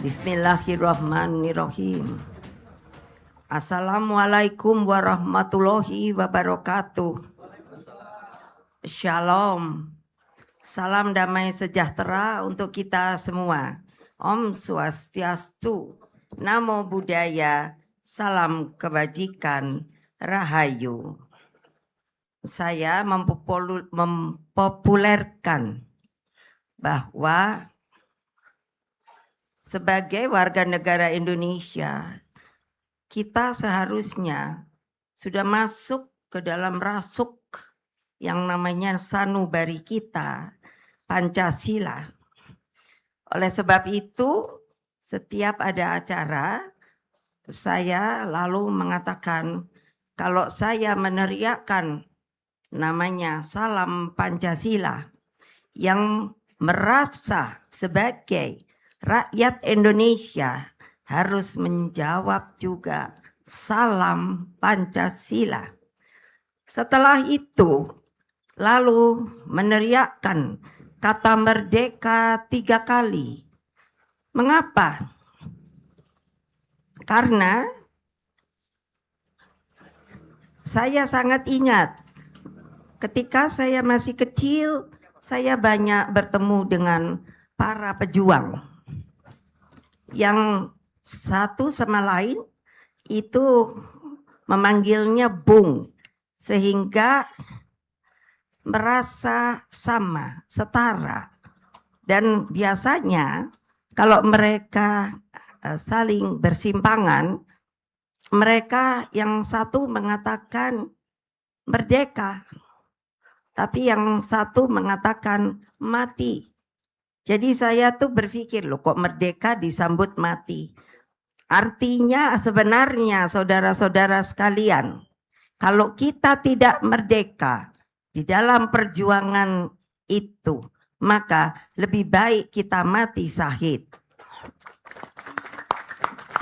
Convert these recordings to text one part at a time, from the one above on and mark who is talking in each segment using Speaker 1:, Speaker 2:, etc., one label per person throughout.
Speaker 1: Bismillahirrahmanirrahim. Assalamualaikum warahmatullahi wabarakatuh. Shalom. Salam damai sejahtera untuk kita semua. Om Swastiastu. Namo Buddhaya. Salam kebajikan. Rahayu. Saya mempopulerkan bahwa sebagai warga negara Indonesia, kita seharusnya sudah masuk ke dalam rasuk yang namanya sanubari kita, Pancasila. Oleh sebab itu, setiap ada acara, saya lalu mengatakan, kalau saya meneriakkan namanya Salam Pancasila, yang merasa sebagai rakyat Indonesia harus menjawab juga Salam Pancasila. Setelah itu lalu meneriakkan kata merdeka 3 kali. Mengapa? Karena saya sangat ingat ketika saya masih kecil, saya banyak bertemu dengan para pejuang yang satu sama lain itu memanggilnya Bung, sehingga merasa sama, setara. Dan biasanya kalau mereka saling bersimpangan, mereka yang satu mengatakan merdeka, tapi yang satu mengatakan mati. Jadi saya tuh berpikir, loh kok merdeka disambut mati. Artinya sebenarnya saudara-saudara sekalian, kalau kita tidak merdeka di dalam perjuangan itu, maka lebih baik kita mati syahid.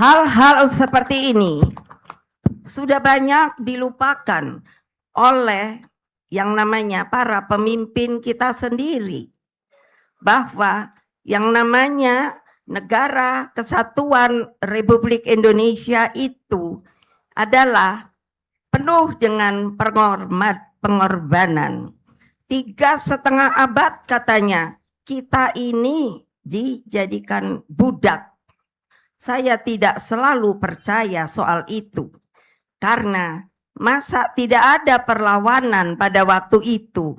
Speaker 1: Hal-hal seperti ini sudah banyak dilupakan oleh yang namanya para pemimpin kita sendiri. Bahwa yang namanya Negara Kesatuan Republik Indonesia itu adalah penuh dengan pengorbanan. 3,5 abad katanya kita ini dijadikan budak. Saya tidak selalu percaya soal itu. Karena masa tidak ada perlawanan pada waktu itu.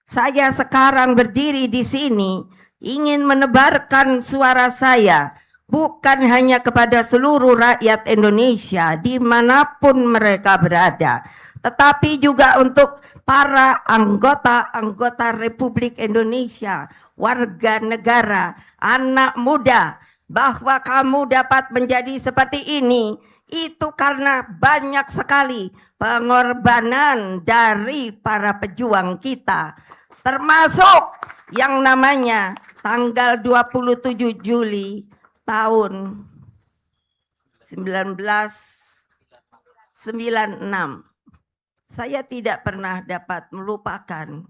Speaker 1: Saya sekarang berdiri di sini ingin menebarkan suara saya bukan hanya kepada seluruh rakyat Indonesia dimanapun mereka berada, tetapi juga untuk para anggota Republik Indonesia, warga negara, anak muda, bahwa kamu dapat menjadi seperti ini, itu karena banyak sekali pengorbanan dari para pejuang kita. Termasuk yang namanya tanggal 27 Juli tahun 1996. Saya tidak pernah dapat melupakan.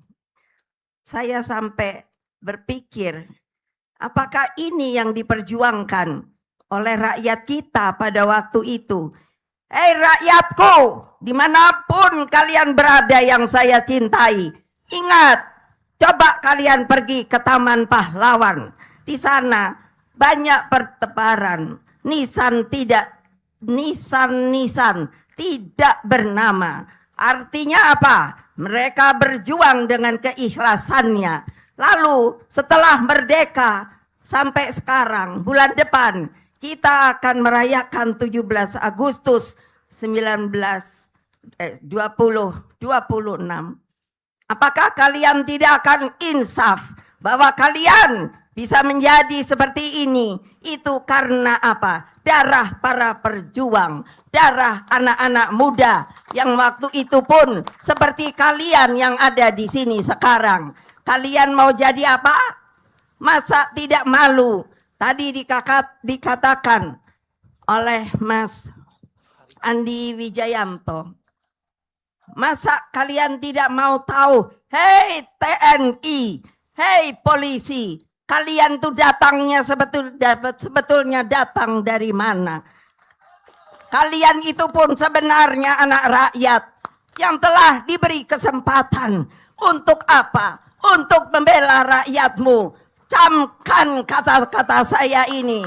Speaker 1: Saya sampai berpikir, apakah ini yang diperjuangkan oleh rakyat kita pada waktu itu? Hei rakyatku, dimanapun kalian berada yang saya cintai, ingat, coba kalian pergi ke Taman Pahlawan. Di sana banyak pertebaran nisan tidak bernama. Artinya apa? Mereka berjuang dengan keikhlasannya. Lalu setelah merdeka sampai sekarang, bulan depan kita akan merayakan 17 Agustus 2026. Apakah kalian tidak akan insaf bahwa kalian bisa menjadi seperti ini? Itu karena apa? Darah para perjuang, darah anak-anak muda yang waktu itu pun seperti kalian yang ada di sini sekarang. Kalian mau jadi apa? Masa tidak malu? Tadi dikatakan oleh Mas Andi Wijayanto. Masa kalian tidak mau tahu, hei TNI, hei polisi, Kalian tuh datangnya sebetulnya datang dari mana? Kalian itu pun sebenarnya anak rakyat yang telah diberi kesempatan. Untuk apa? Untuk membela rakyatmu. Camkan kata-kata saya ini.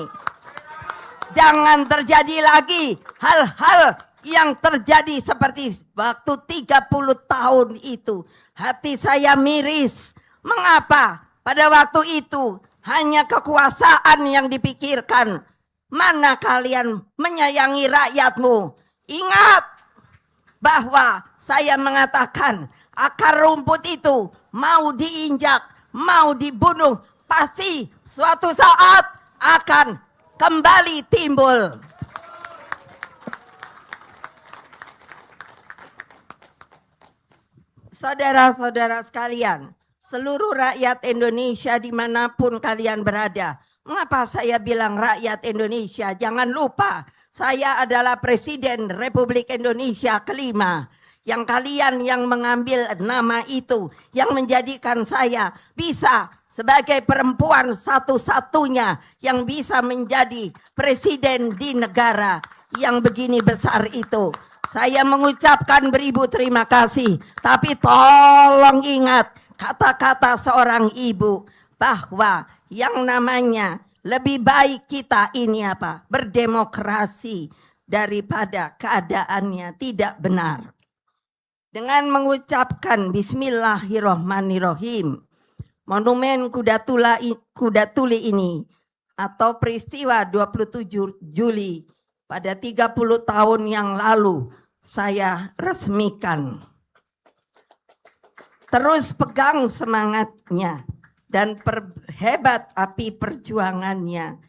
Speaker 1: Jangan terjadi lagi hal-hal yang terjadi seperti waktu 30 tahun itu. Hati saya miris. Mengapa? Pada waktu itu hanya kekuasaan yang dipikirkan. Mana kalian menyayangi rakyatmu? Ingat bahwa saya mengatakan akar rumput itu mau diinjak, mau dibunuh, pasti suatu saat akan kembali timbul. Saudara-saudara sekalian, seluruh rakyat Indonesia dimanapun kalian berada. Mengapa saya bilang rakyat Indonesia? Jangan lupa, saya adalah Presiden Republik Indonesia kelima. Yang kalian yang mengambil nama itu, yang menjadikan saya bisa sebagai perempuan satu-satunya yang bisa menjadi presiden di negara yang begini besar itu. Saya mengucapkan beribu terima kasih, tapi tolong ingat kata-kata seorang ibu bahwa yang namanya lebih baik kita ini apa? Berdemokrasi daripada keadaannya tidak benar. Dengan mengucapkan Bismillahirrohmanirrohim, monumen Kuda Tuli ini atau peristiwa 27 Juli pada 30 tahun yang lalu saya resmikan. Terus pegang semangatnya dan perhebat api perjuangannya.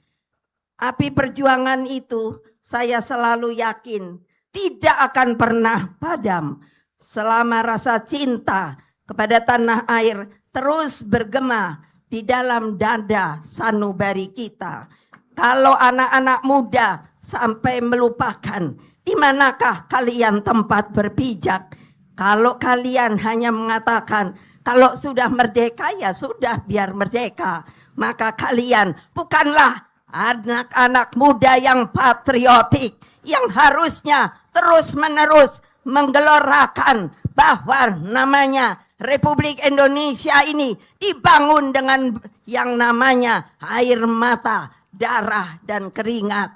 Speaker 1: Api perjuangan itu saya selalu yakin tidak akan pernah padam selama rasa cinta kepada tanah air terus bergema di dalam dada sanubari kita. Kalau anak-anak muda sampai melupakan di manakah kalian tempat berpijak. Kalau kalian hanya mengatakan kalau sudah merdeka ya sudah biar merdeka, maka kalian bukanlah anak-anak muda yang patriotik yang harusnya terus-menerus menggelorakan bahwa namanya Republik Indonesia ini dibangun dengan yang namanya air mata, darah dan keringat.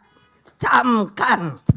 Speaker 1: Camkan.